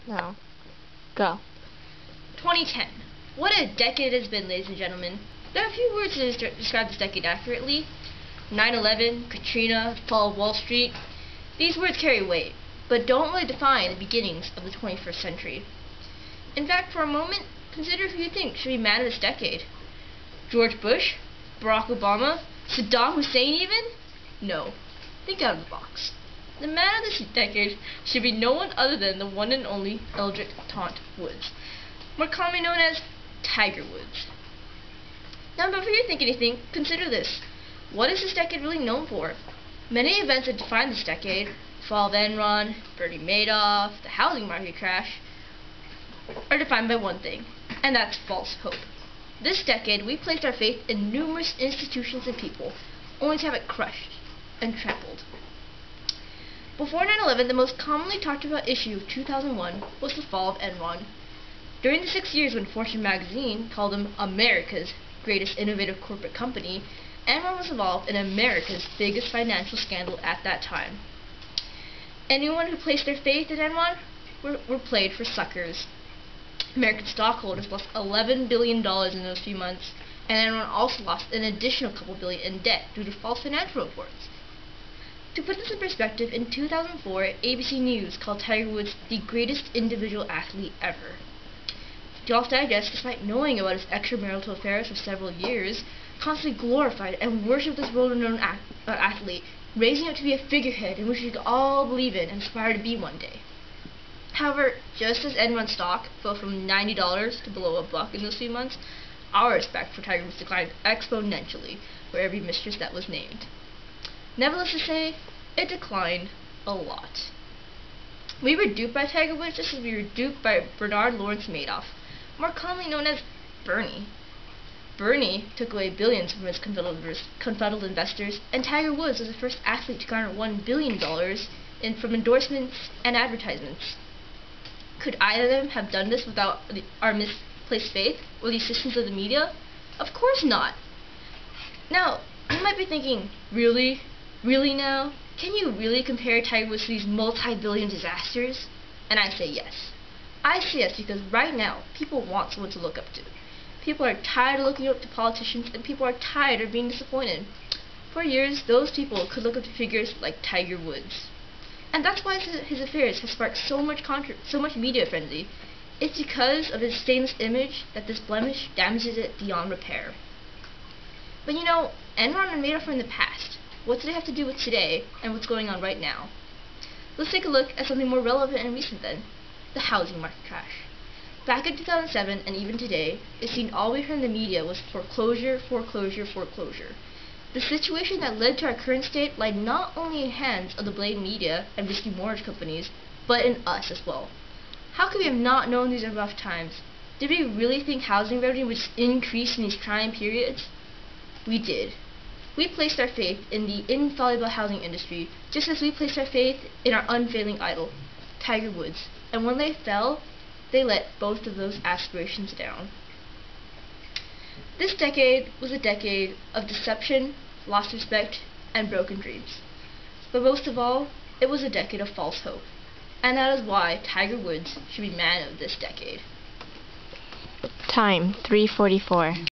No. Go. 2010. What a decade it has been, ladies and gentlemen. There are a few words to describe this decade accurately. 9/11, Katrina, the fall of Wall Street. These words carry weight, but don't really define the beginnings of the 21st century. In fact, for a moment, consider who you think should be man of this decade. George Bush? Barack Obama? Saddam Hussein even? No. Think out of the box. The man of this decade should be no one other than the one and only Eldrick Taunt Woods, more commonly known as Tiger Woods. Now, before you think anything, consider this. What is this decade really known for? Many events that define this decade, the fall of Enron, Bernie Madoff, the housing market crash, are defined by one thing, and that's false hope. This decade, we placed our faith in numerous institutions and people, only to have it crushed and trampled. Before 9/11, the most commonly talked about issue of 2001 was the fall of Enron. During the 6 years when Fortune magazine called them America's greatest innovative corporate company, Enron was involved in America's biggest financial scandal at that time. Anyone who placed their faith in Enron were played for suckers. American stockholders lost $11 billion in those few months, and Enron also lost an additional couple billion in debt due to false financial reports. To put this in perspective, in 2004, ABC News called Tiger Woods the greatest individual athlete ever. Golf Digest, despite knowing about his extramarital affairs for several years, constantly glorified and worshipped this world-renowned athlete, raising him to be a figurehead in which we could all believe in and aspire to be one day. However, just as Enron stock fell from $90 to below $1 in those few months, our respect for Tiger Woods declined exponentially for every mistress that was named. Nevertheless to say, it declined a lot. We were duped by Tiger Woods just as we were duped by Bernard Lawrence Madoff, more commonly known as Bernie. Bernie took away billions from his confuddled investors, and Tiger Woods was the first athlete to garner $1 billion from endorsements and advertisements. Could either of them have done this without our misplaced faith or the assistance of the media? Of course not. Now, you might be thinking, really? Really now? Can you really compare Tiger Woods to these multi-billion disasters? And I say yes. I say yes because right now, people want someone to look up to. People are tired of looking up to politicians, and people are tired of being disappointed. For years, those people could look up to figures like Tiger Woods. And that's why his affairs have sparked so much media frenzy. It's because of his stainless image that this blemish damages it beyond repair. But you know, Enron and Madoff are in the past. What do they have to do with today and what's going on right now? Let's take a look at something more relevant and recent then, the housing market crash. Back in 2007 and even today, it seemed all we heard in the media was foreclosure, foreclosure, foreclosure. The situation that led to our current state lied not only in the hands of the blatant media and risky mortgage companies, but in us as well. How could we have not known these are rough times? Did we really think housing revenue would just increase in these trying periods? We did. We placed our faith in the infallible housing industry, just as we placed our faith in our unfailing idol, Tiger Woods. And when they fell, they let both of those aspirations down. This decade was a decade of deception, lost respect, and broken dreams. But most of all, it was a decade of false hope. And that is why Tiger Woods should be man of this decade. Time, 3:44.